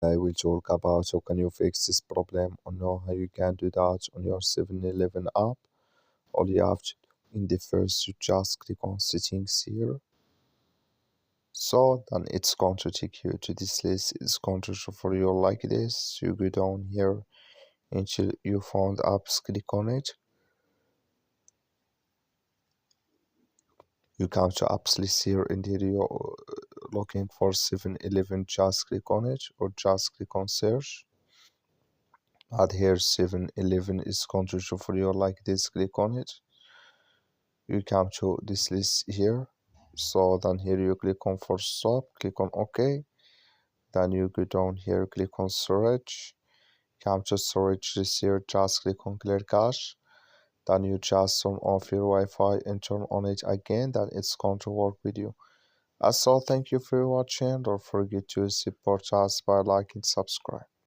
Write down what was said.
I will talk about how can you fix this problem or know how you can do that on your 7-Eleven app. All you have to do in the first, you just click on settings here. So then it's going to take you to this list. It's going to show for you like this. You go down here until you found apps, click on it. You come to apps list here and here you're looking for 7-Eleven, just click on it or just click on search. Add here 7-Eleven is going to show for you like this, click on it. You come to this list here. So then here you click on for stop, click on OK. Then you go down here, click on storage. Come to storage this here, just click on clear cache. Then you just turn off your Wi-Fi and turn on it again, then it's going to work with you. As all, thank you for watching. Don't forget to support us by liking, subscribe.